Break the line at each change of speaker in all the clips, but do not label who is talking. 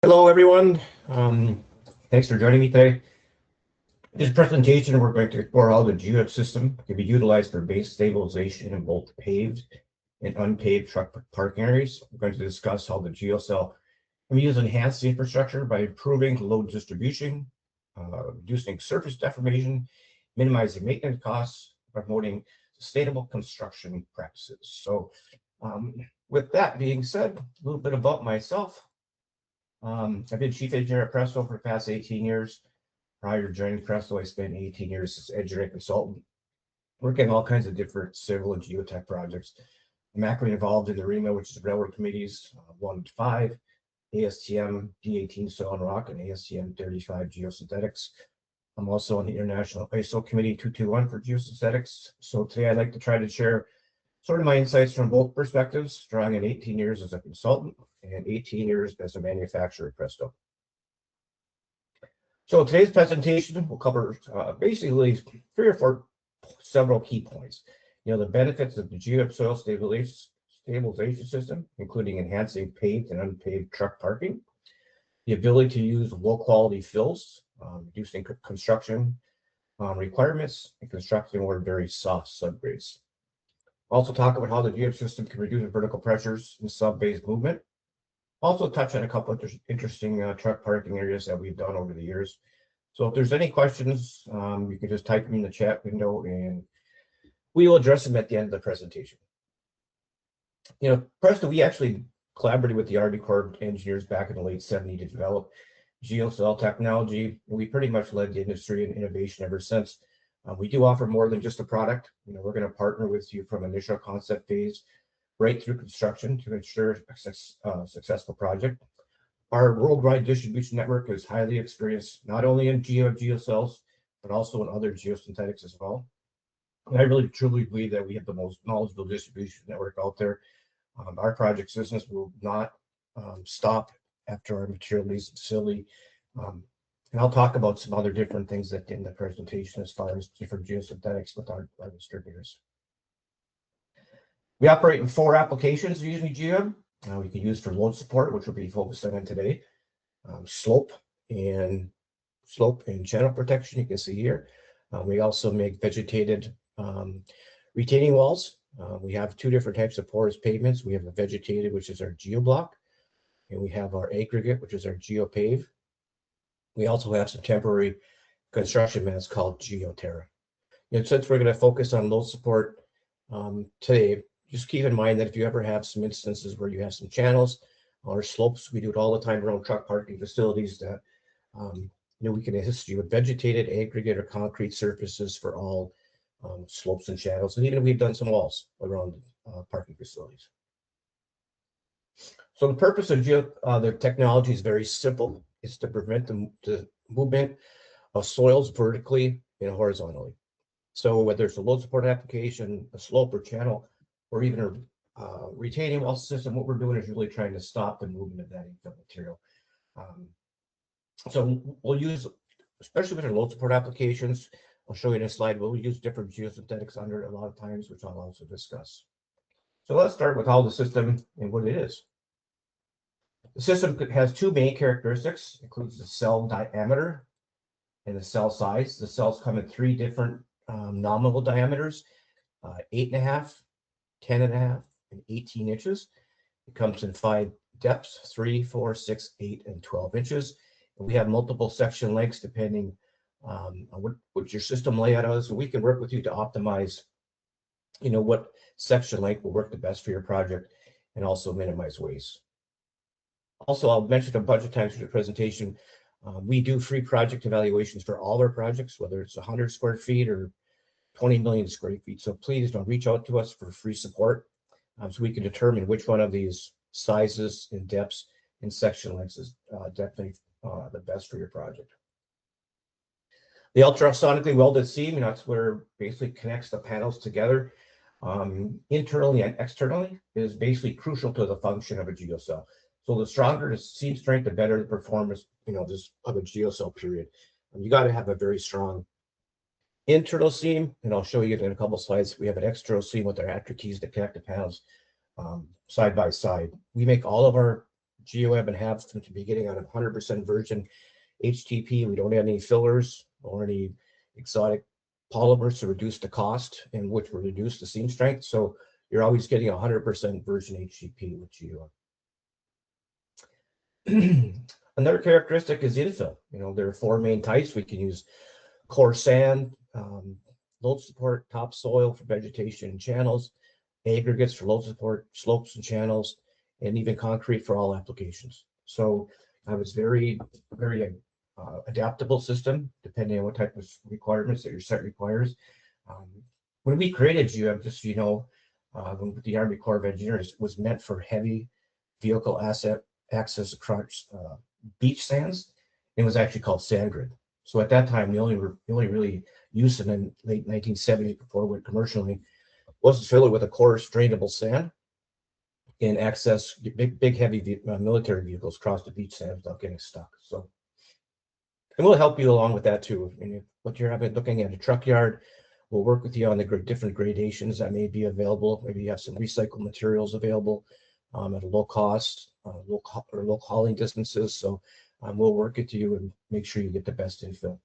Hello, everyone. Thanks for joining me today. In this presentation, we're going to explore how the GEOWEB system can be utilized for base stabilization in both paved and unpaved truck parking areas. We're going to discuss how the geocell can be used to enhance the infrastructure by improving load distribution, reducing surface deformation, minimizing maintenance costs, promoting sustainable construction practices. So, with that being said, a little bit about myself. I've been chief engineer at Presto for the past 18 years. Prior to joining Presto, I spent 18 years as engineering consultant, working on all kinds of different civil and geotech projects. I'm actively involved in the REMA, which is railroad committees 1 to 5, ASTM D18 Soil and Rock, and ASTM 35 Geosynthetics. I'm also on the International ISO Committee 221 for geosynthetics. So today I'd like to try to share sort of my insights from both perspectives, drawing in 18 years as a consultant and 18 years as a manufacturer at Presto. So today's presentation will cover basically 3 or 4 several key points. The benefits of the GEOWEB Soil Stabilization System, including enhancing paved and unpaved truck parking, the ability to use low-quality fills, reducing construction requirements, and constructing more very soft subgrades. Also talk about how the GEOWEB system can reduce vertical pressures and sub-base movement. Also touch on a couple of interesting truck parking areas that we've done over the years. So if there's any questions, you can just type them in the chat window and we will address them at the end of the presentation. Presto, we actually collaborated with the Army Corps engineers back in the late 70s to develop geocell technology. And we pretty much led the industry in innovation ever since. We do offer more than just a product. We're going to partner with you from initial concept phase right through construction to ensure a successful project. Our worldwide distribution network is highly experienced, not only in geocells, but also in other geosynthetics as well. And I really truly believe that we have the most knowledgeable distribution network out there. Our project business will not stop after our material leaves the facility. And I'll talk about some other different things that in the presentation as far as different geosynthetics with our distributors. We operate in 4 applications using GEOWEB. We can use for load support, which we'll be focusing on today, slope and channel protection, you can see here. We also make vegetated retaining walls. We have 2 different types of porous pavements. We have the vegetated, which is our geoblock, and we have our aggregate, which is our geopave. We also have some temporary construction mats called geoterra. And since we're going to focus on load support today, just keep in mind that if you ever have some instances where you have some channels or slopes, we do it all the time around truck parking facilities that we can assist you with vegetated, aggregate, or concrete surfaces for all slopes and channels. And even we've done some walls around parking facilities. So the purpose of the technology is very simple. It's to prevent the movement of soils vertically and horizontally. So whether it's a load support application, a slope or channel, or even a retaining wall system, what we're doing is really trying to stop the movement of that infill material. So we'll use, especially with our load support applications, I'll show you in a slide, we'll use different geosynthetics under it a lot of times, which I'll also discuss. So let's start with how the system and what it is. The system has 2 main characteristics. It includes the cell diameter and the cell size. The cells come in 3 different nominal diameters, 8.5, 10.5, and 18 inches. It comes in 5 depths, 3, 4, 6, 8, and 12 inches. And we have multiple section lengths depending on what your system layout is. So we can work with you to optimize, what section length will work the best for your project and also minimize waste. Also, I'll mention a bunch of times through the presentation, we do free project evaluations for all our projects, whether it's 100 square feet or 20 million square feet. So please don't reach out to us for free support so we can determine which one of these sizes and depths and section lengths is definitely the best for your project. The ultrasonically welded seam, that's where basically connects the panels together internally and externally, is basically crucial to the function of a geocell. So the stronger the seam strength, the better the performance, of a geocell period. You got to have a very strong internal seam, and I'll show you in a couple slides. We have an external seam with our actor keys that connect the panels side by side. We make all of our GEOWEB and have from the beginning on a 100% virgin HTP. We don't add any fillers or any exotic polymers to reduce the cost, and which will reduce the seam strength. So you're always getting 100% virgin HTP with GEOWEB. Another characteristic is infill. There are 4 main types. We can use coarse sand, load support, topsoil for vegetation and channels, aggregates for load support, slopes and channels, and even concrete for all applications. So it's very, very adaptable system depending on what type of requirements that your site requires. When we created GEOWEB, just so you know, when the Army Corps of Engineers, was meant for heavy vehicle access across beach sands. It was actually called sand grid. So at that time, the only really used in the late 1970s before it went commercially was to fill it with a coarse drainable sand and access big heavy military vehicles across the beach sand without getting stuck. So, and we'll help you along with that too. And what you're looking at a truck yard, we'll work with you on the different gradations that may be available. Maybe you have some recycled materials available at a low cost, low hauling distances. So we'll work with you and make sure you get the best infill.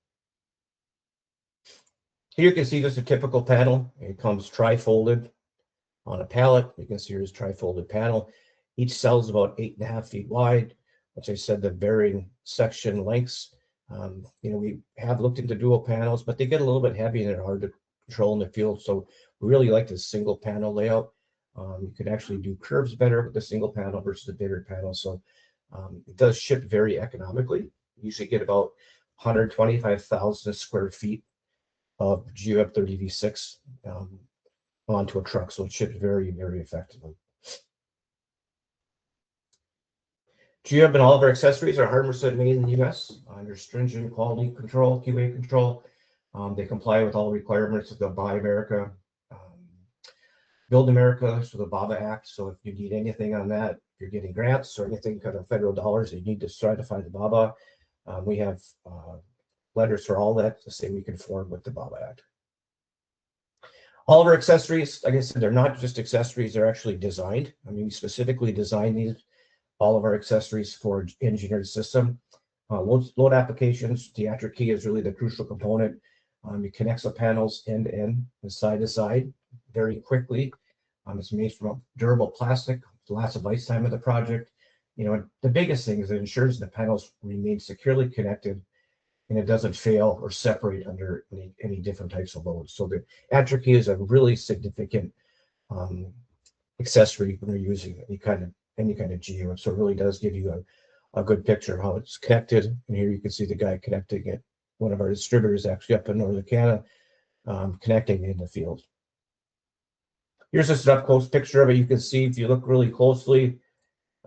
Here you can see just a typical panel. It comes tri-folded on a pallet. You can see here's tri-folded panel. Each cell is about 8.5 feet wide. As I said, the varying section lengths. We have looked into dual panels, but they get a little bit heavy and they're hard to control in the field. So we really like the single panel layout. You can actually do curves better with the single panel versus the bigger panel. So it does ship very economically. You usually get about 125,000 square feet of GEOWEB 30V6 onto a truck. So it ships very, very effectively. GEOWEB and all of our accessories are 100% made in the US under stringent quality control, QA control. They comply with all requirements of the Buy America, Build America, so the BABA Act. So if you need anything on that, if you're getting grants or anything kind of federal dollars that you need to certify the BABA, we have letters for all that to say we conform with the BABA Act. All of our accessories, like I said, they're not just accessories, they're actually designed. We specifically designed all of our accessories for engineered system. Load applications, the Attra key is really the crucial component. It connects the panels end to end and side to side very quickly. It's made from a durable plastic, lasts of lifetime of the project. The biggest thing is it ensures the panels remain securely connected and it doesn't fail or separate under any different types of loads. So the Attra key is a really significant accessory when you're using any kind of GEOWEB. So it really does give you a good picture of how it's connected. And here you can see the guy connecting it. One of our distributors actually up in Northern Canada, connecting in the field. Here's just an up-close picture of it. You can see, if you look really closely,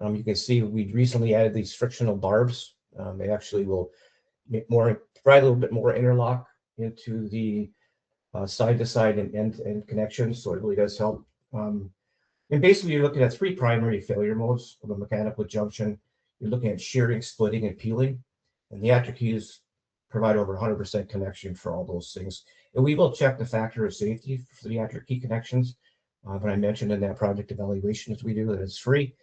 you can see we recently added these frictional barbs. They actually will provide a little bit more interlock into the side-to-side and end-to-end connections. So it really does help. And basically, you're looking at 3 primary failure modes of a mechanical junction. You're looking at shearing, splitting, and peeling. And the Attra keys provide over 100% connection for all those things. And we will check the factor of safety for the Attra key connections. But I mentioned in that project evaluation as we do that it's free.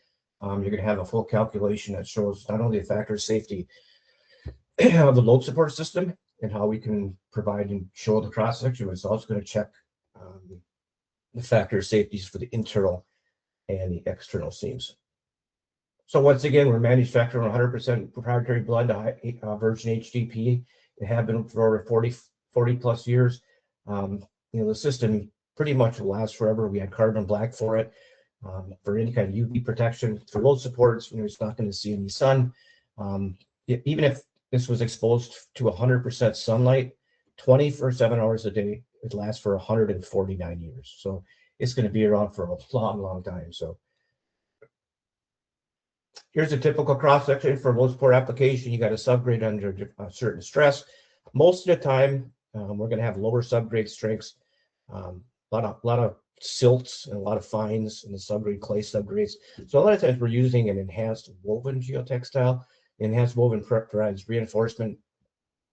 You're going to have a full calculation that shows not only the factor of safety of the load support system and how we can provide and show the cross section, but it's also going to check the factor of safeties for the internal and the external seams. So once again, we're manufacturing 100% proprietary blend virgin HDP. They have been for over 40 plus years. The system pretty much will last forever. We had carbon black for it, for any kind of UV protection. For load supports, it's not going to see any sun. Even if this was exposed to 100% sunlight, 24/7 hours a day, it lasts for 149 years. So it's going to be around for a long, long time. So here's a typical cross section for load support application. You got a subgrade under a certain stress. Most of the time, we're going to have lower subgrade strengths. A lot of silts and a lot of fines in the subgrade, clay subgrades. So a lot of times we're using an enhanced woven geotextile. Enhanced woven provides reinforcement,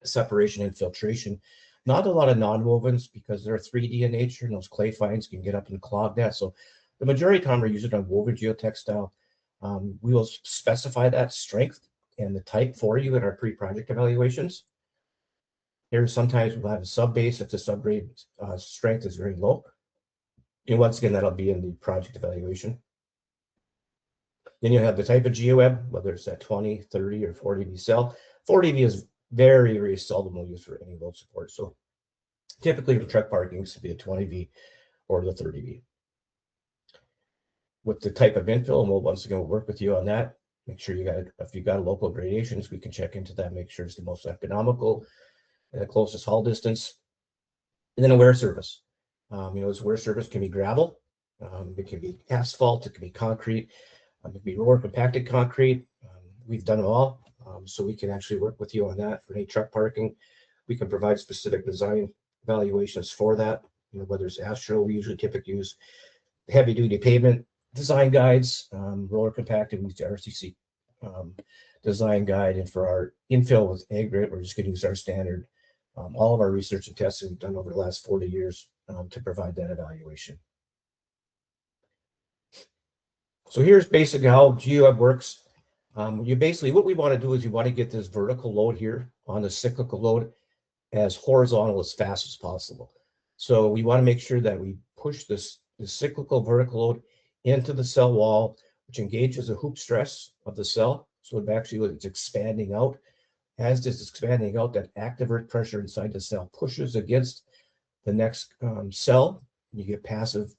separation, and filtration. Not a lot of non-wovens because they're 3D in nature and those clay fines can get up and clog that. So the majority of the time we're using a woven geotextile. We will specify that strength and the type for you in our pre-project evaluations. Here, sometimes we'll have a sub-base if the subgrade strength is very low. And once again, that'll be in the project evaluation. Then you'll have the type of GeoWeb, whether it's at 20, 30, or 40V cell. 40V is very, very seldom used for any load support. So typically for truck parking, it's be a 20V or the 30V. With the type of infill, and we'll once again work with you on that. Make sure you got, if you got local gradations, we can check into that, make sure it's the most economical and the closest haul distance. And then a wear surface. This wear surface can be gravel, it can be asphalt, it can be concrete, it can be roller compacted concrete. We've done it all, so we can actually work with you on that for any truck parking. We can provide specific design evaluations for that. Whether it's asphalt, we usually typically use heavy duty pavement design guides, roller compacted, we use the RCC design guide, and for our infill with aggregate, we're just going to use our standard. All of our research and testing we've done over the last 40 years to provide that evaluation. So here's basically how GeoWeb works. What we want to do is you want to get this vertical load here on the cyclical load as horizontal as fast as possible. So we want to make sure that we push the cyclical vertical load into the cell wall, which engages the hoop stress of the cell. So it's expanding out. As this is expanding out, that active earth pressure inside the cell pushes against the next cell. You get passive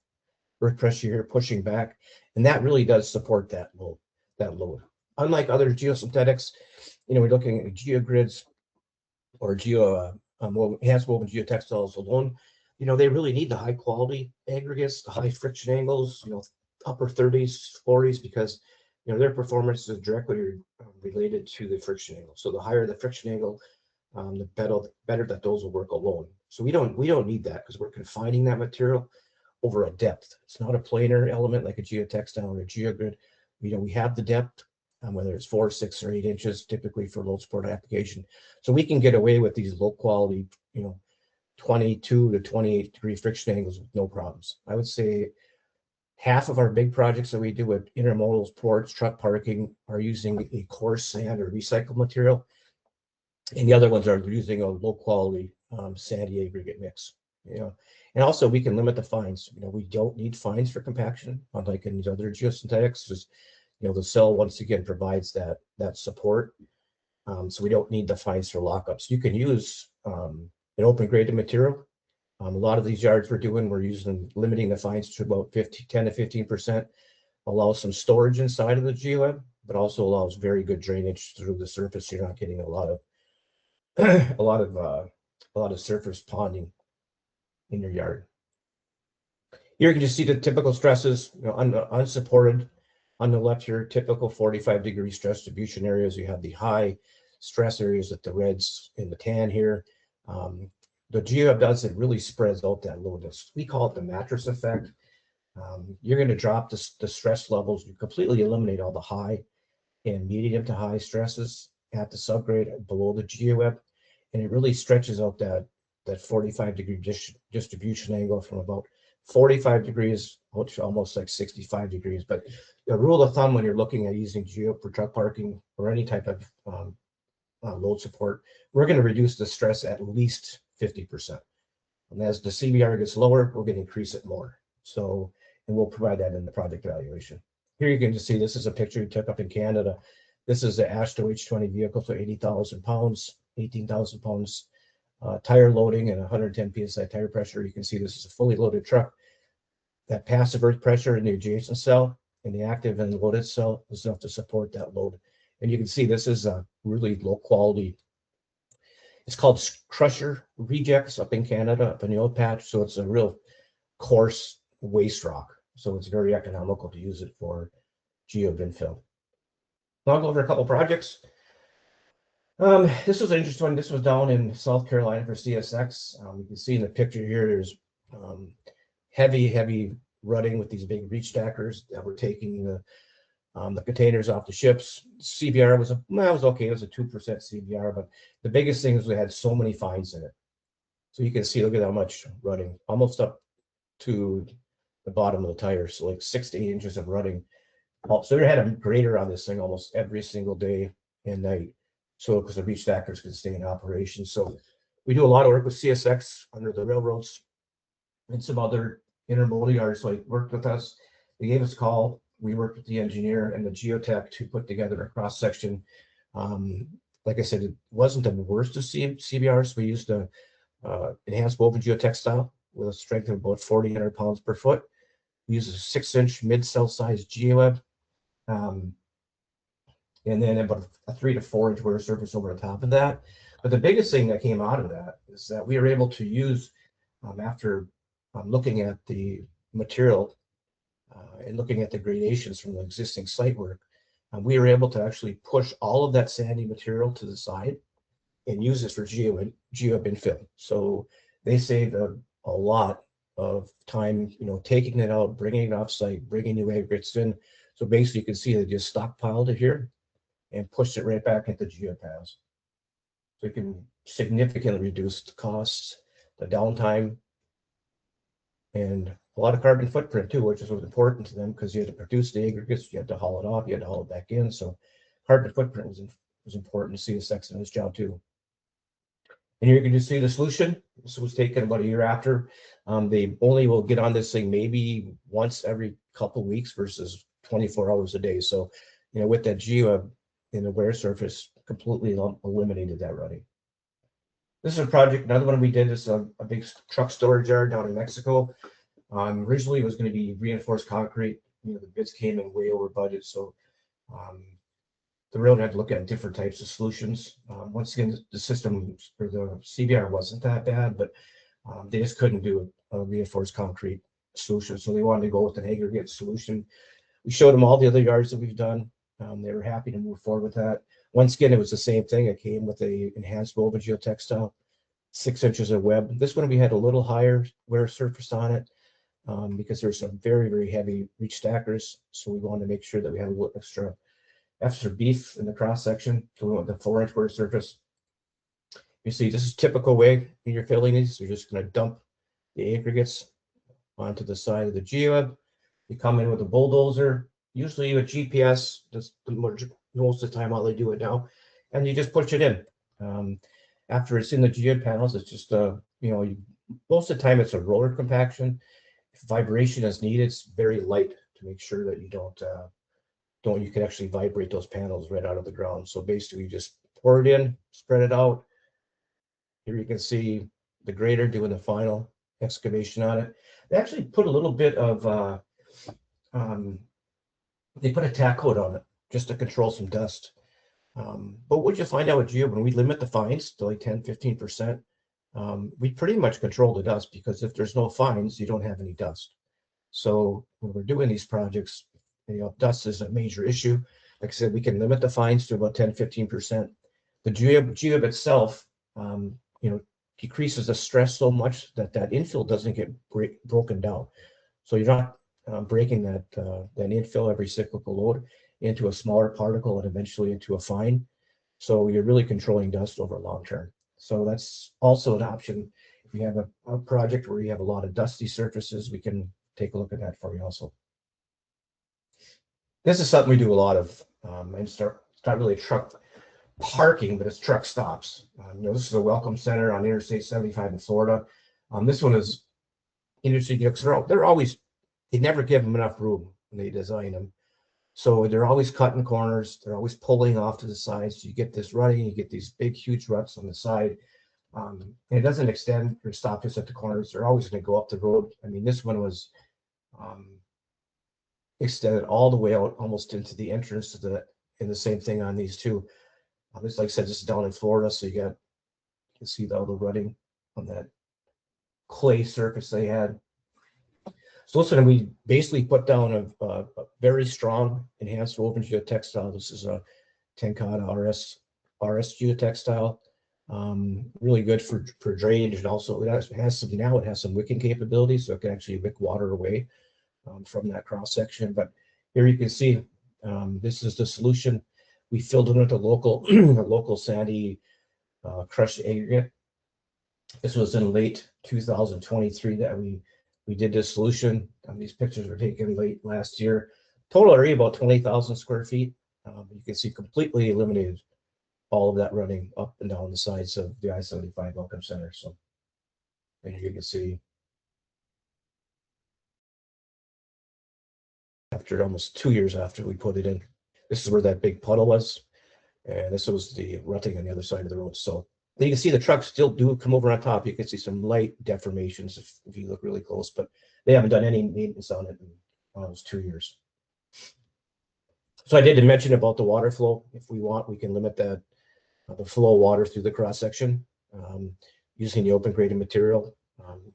earth pressure here pushing back, and that really does support that load. Unlike other geosynthetics, we're looking at geogrids or enhanced woven geotextiles alone. They really need the high quality aggregates, the high friction angles, upper 30s, 40s, because their performance is directly related to the friction angle. So the higher the friction angle, the better that those will work alone. So we don't need that because we're confining that material over a depth. It's not a planar element like a geotextile or a geogrid. We have the depth, whether it's 4, 6, or 8 inches, typically for load support application. So we can get away with these low quality, 22 to 28 degree friction angles with no problems. I would say half of our big projects that we do with intermodal ports, truck parking, are using a coarse sand or recycled material, and the other ones are using a low quality sandy aggregate mix. And also we can limit the fines. We don't need fines for compaction, unlike in these other geosynthetics. Just the cell once again provides that support, so we don't need the fines for lockups. You can use an open graded material. A lot of these yards we're limiting the fines to about 10 to 15%. Allows some storage inside of the GeoWeb, but also allows very good drainage through the surface. You're not getting a lot of surface ponding in your yard. Here you can just see the typical stresses, unsupported. On the left here, typical 45-degree stress distribution areas. You have the high stress areas at the reds and the tan here. The GeoWeb does, it really spreads out that load. We call it the mattress effect. You're going to drop the stress levels. You completely eliminate all the high and medium to high stresses at the subgrade below the GeoWeb, and it really stretches out that 45-degree distribution angle from about 45 degrees out to almost like 65 degrees. But the rule of thumb when you're looking at using GeoWeb for truck parking or any type of load support, we're going to reduce the stress at least 50%. And as the CBR gets lower, we're going to increase it more. So, and we'll provide that in the project evaluation. Here you can just see, this is a picture we took up in Canada. This is the Ashto H20 vehicle, so 80,000 pounds, 18,000 pounds tire loading and 110 PSI tire pressure. You can see this is a fully loaded truck. That passive earth pressure in the adjacent cell and the active and loaded cell is enough to support that load. And you can see this is a really low quality. It's called crusher rejects up in Canada, up in the old patch. So it's a real coarse waste rock. So it's very economical to use it for GeoWeb infill. I'll go over a couple projects. This was an interesting one. This was down in South Carolina for CSX. You can see in the picture here, there's heavy rutting with these big reach stackers that were taking the containers off the ships. CBR was okay. It was a 2% CBR, but the biggest thing is we had so many fines in it. So you can see, look at how much rutting, almost up to the bottom of the tire. So like 6 to 8 inches of rutting So we had a grader on this thing almost every single day and night. So because the reach stackers could stay in operation. So we do a lot of work with CSX under the railroads and some other intermodal yards like worked with us. They gave us a call. We worked with the engineer and the geotech to put together a cross section. Like I said, it wasn't the worst of CBRs. We used a enhanced woven geotextile with a strength of about 4,800 pounds per foot. We use a 6-inch mid-cell size GEOWEB, and then about a 3 to 4 inch wear surface over the top of that. But the biggest thing that came out of that is that we were able to use, after looking at the material and looking at the gradations from the existing site work, we were able to actually push all of that sandy material to the side and use this for GEOWEB infill. So they saved a lot of time, taking it out, bringing it off site, bringing new aggregates in. So basically you can see they just stockpiled it here and pushed it right back into geopaths. So you can significantly reduce the costs, the downtime, and a lot of carbon footprint too, which is important to them because you had to produce the aggregates, you had to haul it off, you had to haul it back in. So carbon footprint was important to CSX in this job too. And here you can just see the solution. This was taken about a year after. They only will get on this thing maybe once every couple of weeks versus 24 hours a day. So, with that GEOWEB in the wear surface, completely eliminated that running. This is a project, another one we did is a big truck storage yard down in Mexico. Originally it was going to be reinforced concrete. The bids came in way over budget. So the railroad had to look at different types of solutions. Once again, the system for the CBR wasn't that bad, but they just couldn't do a reinforced concrete solution. So they wanted to go with an aggregate solution. We showed them all the other yards that we've done. They were happy to move forward with that. Once again, it was the same thing. It came with a enhanced woven geotextile, 6 inches of web. This one we had a little higher wear surface on it because there's some very, very heavy reach stackers. So we wanted to make sure that we had a little extra beef in the cross section. So we want the 4-inch wear surface. You see, this is typical way you're filling these. You're just going to dump the aggregates onto the side of the GEOWEB. You come in with a bulldozer, usually with GPS. That's most of the time how they do it now, and you just push it in. After it's in the geode panels, it's just most of the time it's a roller compaction. If vibration is needed, it's very light to make sure that you you can actually vibrate those panels right out of the ground. So basically you just pour it in, spread it out. Here you can see the grader doing the final excavation on it. They actually put a little bit of they put a tack coat on it just to control some dust. But what you find out with GEOWEB, when we limit the fines to like 10-15%, we pretty much control the dust, because if there's no fines, you don't have any dust. So when we're doing these projects, dust is a major issue. Like I said, we can limit the fines to about 10-15%. The GEOWEB itself, decreases the stress so much that infill doesn't get broken down. So you're not breaking that infill every cyclical load into a smaller particle and eventually into a fine. So you're really controlling dust over long term. So that's also an option. If you have a project where you have a lot of dusty surfaces, we can take a look at that for you also. This is something we do a lot of, and it's not really truck parking, but it's truck stops. This is a welcome center on Interstate 75 in Florida. This one is interesting because they never give them enough room when they design them. So they're always cutting corners. They're always pulling off to the sides. So you get this running, you get these big, huge ruts on the side. And it doesn't extend or stop just at the corners. They're always going to go up the road. I mean, this one was extended all the way out almost into the entrance to and the same thing on these two. This, like I said, this is down in Florida, so you can see all the rutting on that clay surface they had. So listen, we basically put down a very strong enhanced woven geotextile. This is a Tenkata RS geotextile. Really good for drainage, and also it has some wicking capability, so it can actually wick water away from that cross section. But here you can see this is the solution. We filled it with a local sandy crushed aggregate. This was in late 2023 that we did this solution. These pictures were taken late last year. Total area about 20,000 square feet. You can see completely eliminated all of that running up and down the sides of the I-75 Welcome Center. So, and you can see after almost 2 years after we put it in, this is where that big puddle was, and this was the rutting on the other side of the road. So you can see the trucks still do come over on top. You can see some light deformations if you look really close, but they haven't done any maintenance on it in almost 2 years. So I did mention about the water flow. If we want, we can limit that the flow of water through the cross section using the open graded material.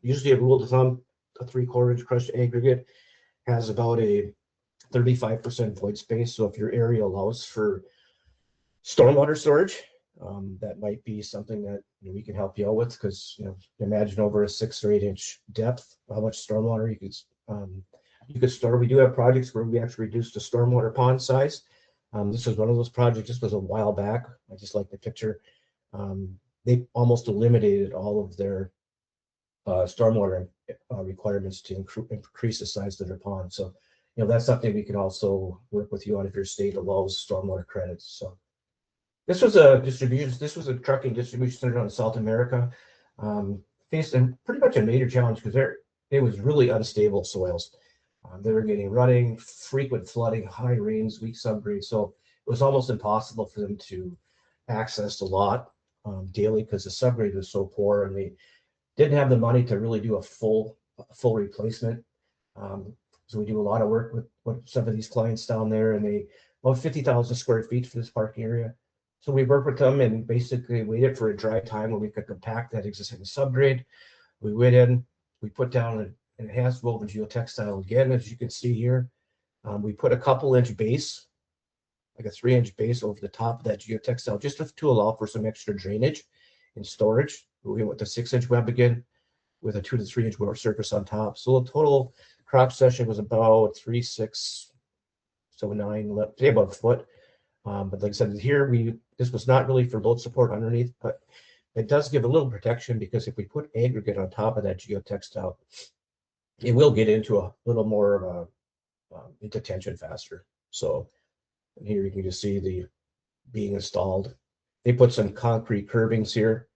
Usually a rule of thumb, a 3/4 inch crushed aggregate has about a 35% void space. So if your area allows for stormwater storage, that might be something that we can help you out with, because imagine over a 6 or 8 inch depth how much stormwater you could store. We do have projects where we actually reduce the stormwater pond size. This was one of those projects. This was a while back. I just like the picture. They almost eliminated all of their stormwater requirements to increase the size of their pond. So, that's something we can also work with you on if your state allows stormwater credits. So, this was a distribution. This was a trucking distribution center in South America. Faced pretty much a major challenge because it was really unstable soils. They were getting running, frequent flooding, high rains, weak subgrades. So it was almost impossible for them to access the lot daily because the subgrade was so poor, and they didn't have the money to really do a full replacement. So we do a lot of work with some of these clients down there, and they about 50,000 square feet for this parking area. So we worked with them and basically waited for a dry time where we could compact that existing subgrade. We went in, we put down an enhanced woven geotextile again, as you can see here. We put a couple inch base, like a 3-inch base over the top of that geotextile, just to allow for some extra drainage and storage. We went with the 6-inch web again with a 2 to 3 inch water surface on top. So the total crop section was about 3.6, so 9, say about a foot. But like I said, here this was not really for load support underneath, but it does give a little protection, because if we put aggregate on top of that geotextile, it will get into a little more of into tension faster. So here you can just see the being installed. They put some concrete curvings here,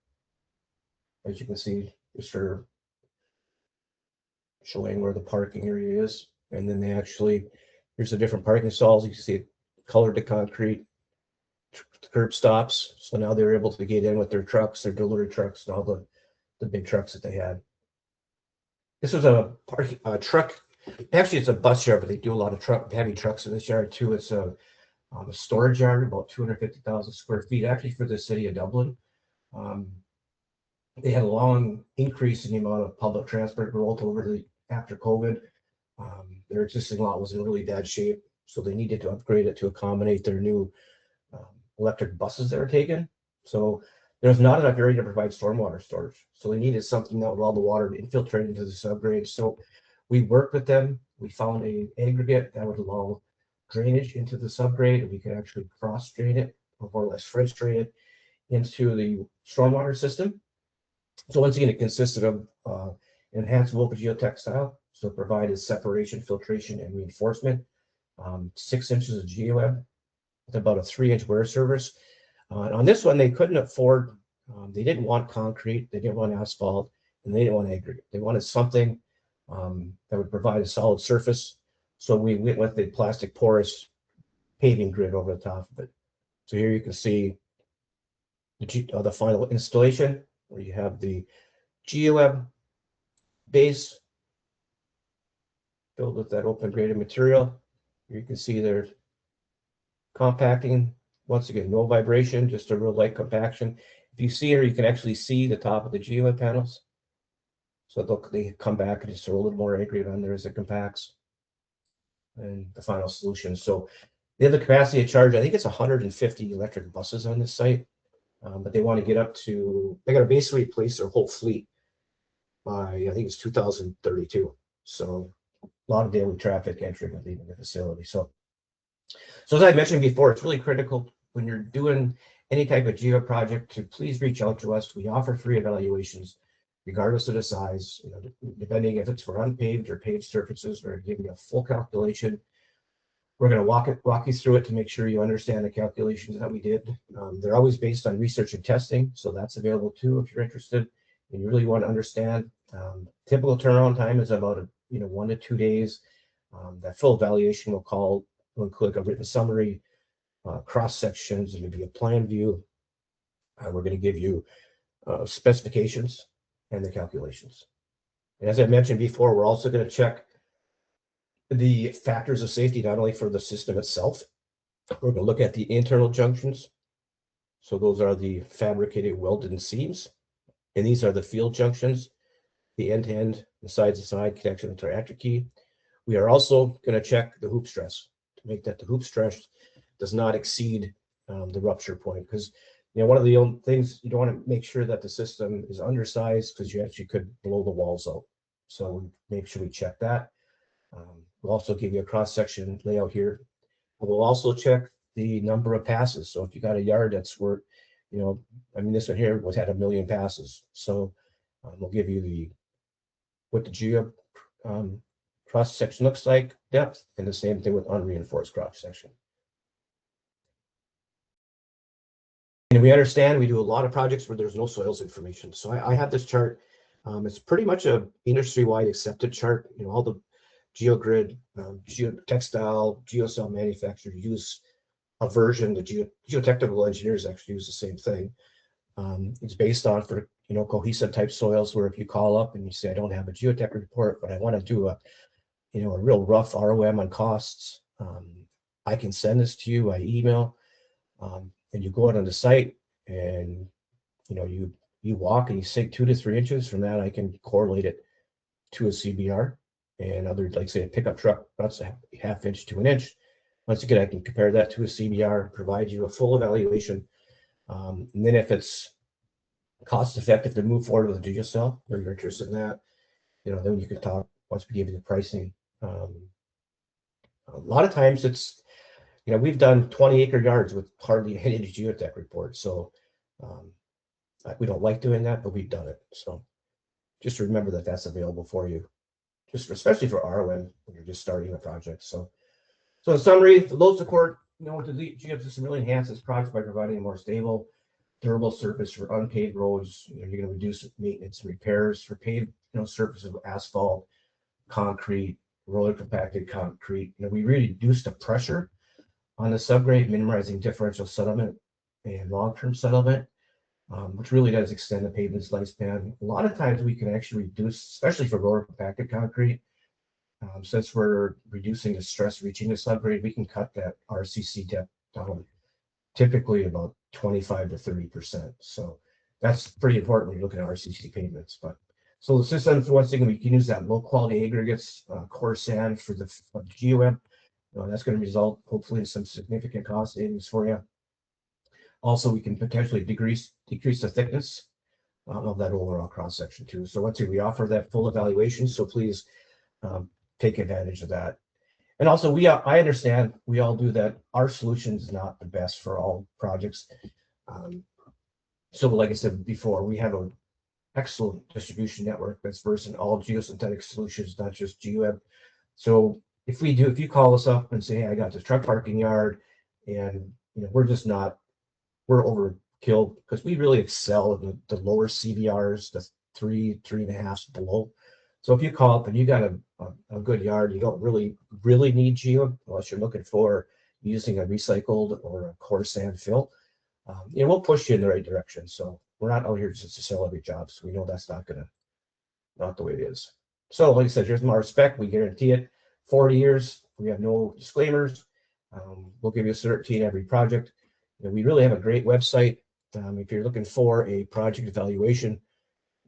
as you can see, just for showing where the parking area is. And then here's the different parking stalls. You can see it colored to concrete, curb stops. So now they're able to get in with their trucks, their delivery trucks, and all the big trucks that they had. This was a truck. Actually, it's a bus yard, but they do a lot of heavy trucks in this yard too. It's a storage yard, about 250,000 square feet, actually for the city of Dublin. They had a long increase in the amount of public transport growth after COVID. Their existing lot was in really bad shape, so they needed to upgrade it to accommodate their new electric buses that were taken. So there's not enough area to provide stormwater storage. So they needed something that would allow the water to infiltrate into the subgrade. So we worked with them. We found an aggregate that would allow drainage into the subgrade, and we could actually cross drain it, or more or less French drain it into the stormwater system. So once again, it consisted of enhanced woven geotextile, so it provided separation, filtration, and reinforcement. 6 inches of GEOWEB with about a 3-inch wear surface. On this one, they couldn't afford, they didn't want concrete, they didn't want asphalt, and they didn't want aggregate. They wanted something that would provide a solid surface. So we went with the plastic porous paving grid over the top of it. So here you can see the final installation, where you have the GEOWEB base filled with that open graded material. Here you can see their compacting. Once again, no vibration, just a real light compaction. If you see here, you can actually see the top of the GEOWEB panels. So they come back and just throw a little more aggregate on there as it compacts. And the final solution. So they have the capacity to charge, I think it's 150 electric buses on this site. But they want to get up to, they got to basically replace their whole fleet by, I think it's 2032. So a lot of daily traffic entering and leaving the facility. So as I mentioned before, it's really critical when you're doing any type of geo project to please reach out to us. We offer free evaluations, regardless of the size, depending if it's for unpaved or paved surfaces. We're giving you a full calculation We're going to walk you through it to make sure you understand the calculations that we did. They're always based on research and testing, so that's available too if you're interested and you really want to understand. Typical turnaround time is about 1 to 2 days. That full evaluation will include a written summary, cross sections, and maybe a plan view. We're going to give you specifications and the calculations. And as I mentioned before, we're also going to check the factors of safety, not only for the system itself. We're going to look at the internal junctions. So those are the fabricated welded seams. And these are the field junctions, the end-to-end, the side-to-side connection with our active key. We are also going to check the hoop stress to make that the hoop stress does not exceed the rupture point. Because one of the only things you don't want to make sure that the system is undersized, because you actually could blow the walls out. So make sure we check that. We'll also give you a cross-section layout here. We'll also check the number of passes. So if you got a yard that's where, this one here had 1 million passes. So we'll give you what the GEOWEB cross-section looks like, depth, and the same thing with unreinforced cross-section. And we understand we do a lot of projects where there's no soils information. So I have this chart. It's pretty much a industry-wide accepted chart. All the GeoGrid, geotextile, geocell manufacturers use a version. The geotechnical engineers actually use the same thing. It's based on for cohesive type soils, where if you call up and you say, I don't have a geotech report, but I want to do a real rough ROM on costs, I can send this to you by email, and you go out on the site and you walk and you sink 2 to 3 inches. From that, I can correlate it to a CBR. And other, like say a pickup truck, that's a 1/2 inch to 1 inch. Once again, I can compare that to a CBR, provide you a full evaluation. And then if it's cost effective to move forward with a geocell, or you're interested in that, then you can talk once we give you the pricing. A lot of times it's, we've done 20-acre yards with hardly any geotech reports. So we don't like doing that, but we've done it. So just remember that that's available for you. Especially for ROM when you're just starting a project. So in summary, the load support, with the GEOWEB system really enhances projects by providing a more stable, durable surface for unpaved roads. You're going to reduce maintenance and repairs for paved, surface of asphalt, concrete, roller compacted concrete. We really reduce the pressure on the subgrade, minimizing differential settlement and long-term settlement, which really does extend the pavement's lifespan. A lot of times we can actually reduce, especially for roller compacted concrete, since we're reducing the stress reaching the subgrade, we can cut that RCC depth down typically about 25 to 30%. So that's pretty important when you're looking at RCC pavements. But so the systems, once again, we can use that low quality aggregates, coarse sand for the GEOWEB. That's going to result hopefully in some significant cost savings for you. Also, we can potentially decrease the thickness of that overall cross section too. So once again, we offer that full evaluation. So please take advantage of that. And also, I understand we all do that. Our solution is not the best for all projects. So like I said before, we have an excellent distribution network that's versed in all geosynthetic solutions, not just GEOWEB. So if you call us up and say, hey, I got this truck parking yard, and we're overkill, because we really excel in the lower CBRs, the 3.5 below. So if you call up and you got a good yard, you don't really need GEOWEB unless you're looking for using a recycled or a coarse sand fill. We'll push you in the right direction. So we're not out here just to sell every job. So we know that's not the way it is. So like I said, here's our spec. We guarantee it 40 years. We have no disclaimers. We'll give you a certainty in every project. We really have a great website. If you're looking for a project evaluation,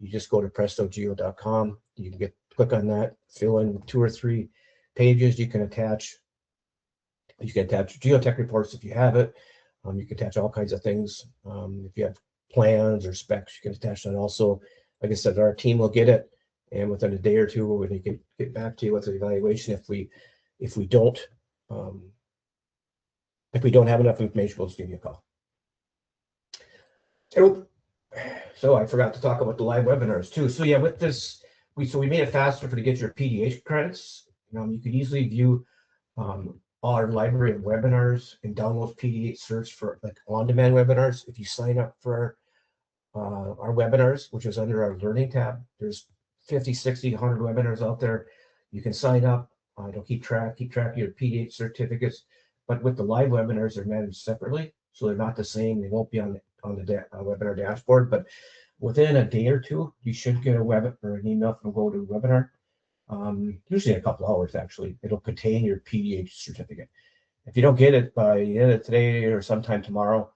you just go to prestogeo.com. You can click on that, fill in 2 or 3 pages. You can attach geotech reports if you have it. You can attach all kinds of things. If you have plans or specs, you can attach that also. Like I said, our team will get it, and within a day or two, we can get back to you with the evaluation. If we don't have enough information, we'll just give you a call. So I forgot to talk about the live webinars too. So yeah, with this, we made it faster to get your PDH credits. You can easily view our library of webinars and download PDF search for like on-demand webinars. If you sign up for our webinars, which is under our learning tab, there's 50, 60, 100 webinars out there. You can sign up. It'll keep track of your PDF certificates. But with the live webinars, they're managed separately, so they're not the same. They won't be on the webinar dashboard, but within a day or two, you should get a web or an email from GoToWebinar. Usually a couple hours, actually. It'll contain your PDH certificate. If you don't get it by the end of today or sometime tomorrow,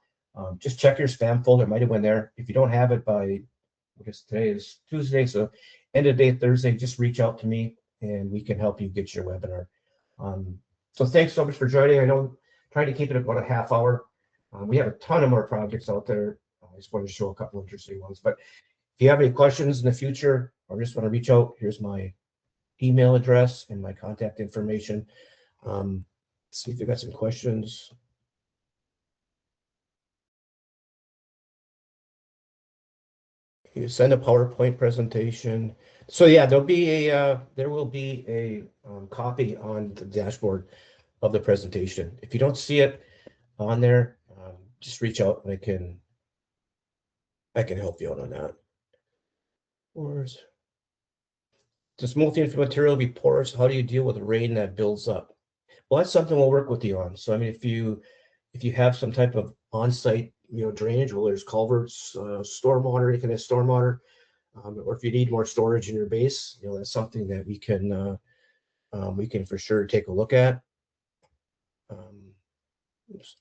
just check your spam folder. It might have went there. If you don't have it by, I guess today is Tuesday, so end of day Thursday, just reach out to me and we can help you get your webinar. So thanks so much for joining. I know I'm trying to keep it about a half hour. We have a ton of more projects out there. I just wanted to show a couple interesting ones. But if you have any questions in the future or just want to reach out, here's my email address and my contact information. See if you got some questions. You send a PowerPoint presentation. So yeah, there will be a copy on the dashboard of the presentation. If you don't see it on there, just reach out and I can help you out on that. Does multi-infill material be porous? How do you deal with rain that builds up? Well, that's something we'll work with you on. So I mean, if you have some type of on-site drainage, well, there's culverts, stormwater, you can have stormwater, or if you need more storage in your base, that's something that we can for sure take a look at. Oops.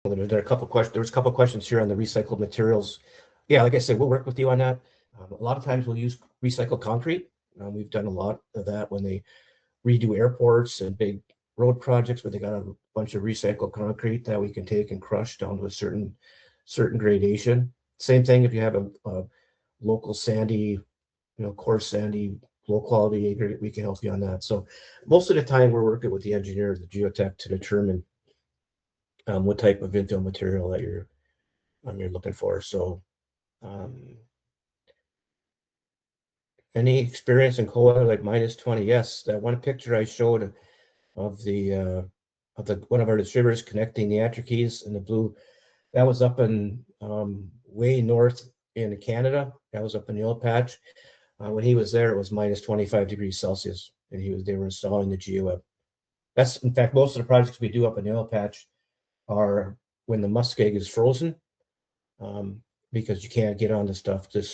There are a couple questions. There was a couple questions here on the recycled materials. Yeah, like I said, we'll work with you on that. A lot of times we'll use recycled concrete. We've done a lot of that when they redo airports and big road projects where they got a bunch of recycled concrete that we can take and crush down to a certain gradation. Same thing if you have a local sandy, coarse sandy, low quality aggregate, we can help you on that. So most of the time we're working with the engineer, the geotech, to determine what type of infill material that you're looking for. So any experience in cold weather like -20? Yes, that one picture I showed of one of our distributors connecting the Attendees in the blue, that was up in way north in Canada. That was up in the oil patch. When he was there, it was -25 degrees Celsius, and they were installing the GEOWEB. That's, in fact, most of the projects we do up in the oil patch are when the muskeg is frozen, because you can't get on the stuff. It's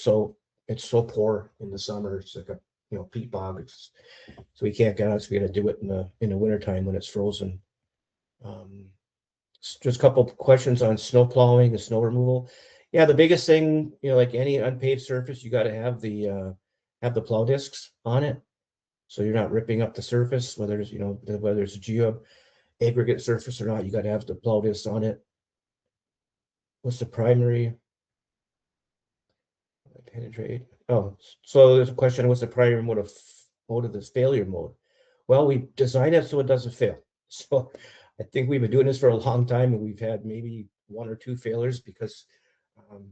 so poor in the summer. It's like a peat bog. So we can't get on it. So we got to do it in the wintertime when it's frozen. Just a couple of questions on snow plowing and snow removal. Yeah, the biggest thing, like any unpaved surface, you got to have the plow discs on it, so you're not ripping up the surface. Whether it's a geo aggregate surface or not, you got to have the plow discs on it. What's the primary penetrate? Oh, so there's a question: what's the primary mode of this failure mode? Well, we designed it so it doesn't fail. So I think we've been doing this for a long time, and we've had maybe 1 or 2 failures because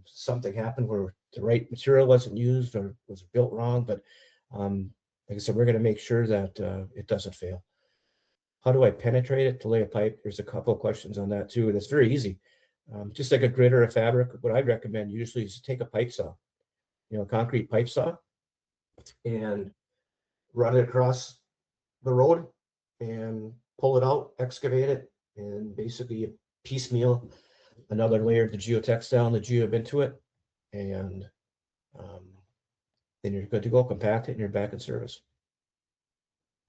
something happened where the right material wasn't used or was built wrong. But like I said, we're going to make sure that it doesn't fail. How do I penetrate it to lay a pipe? There's a couple of questions on that too, and it's very easy. Just like a grit or a fabric, what I recommend usually is to take a pipe saw, a concrete pipe saw, and run it across the road and pull it out, excavate it, and basically piecemeal another layer of the geotextile and the GEOWEB into it, and then you're good to go. Compact it and you're back in service.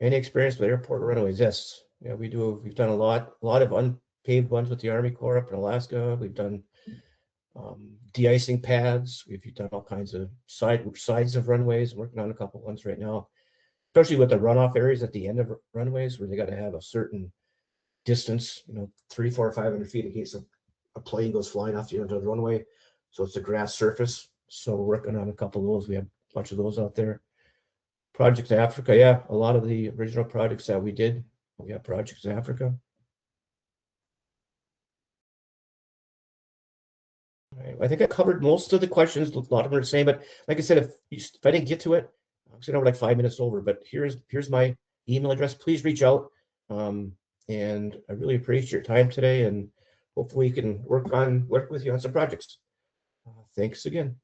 Any experience with airport runaways? Yes. Yeah, we do. We've done a lot of unpaved ones with the Army Corps up in Alaska. We've done de-icing pads. We've done all kinds of sides of runways. I'm working on a couple ones right now, especially with the runoff areas at the end of runways where they got to have a certain distance, 300, 400, 500 feet in case a plane goes flying off the end of the runway. So it's a grass surface. So we're working on a couple of those. We have a bunch of those out there. Projects in Africa, yeah, a lot of the original projects that we did, we have projects in Africa. All right, I think I covered most of the questions. A lot of them are the same, but like I said, if I didn't get to it, we're like 5 minutes over, but here's my email address. Please reach out. And I really appreciate your time today, and hopefully we can work with you on some projects. Thanks again.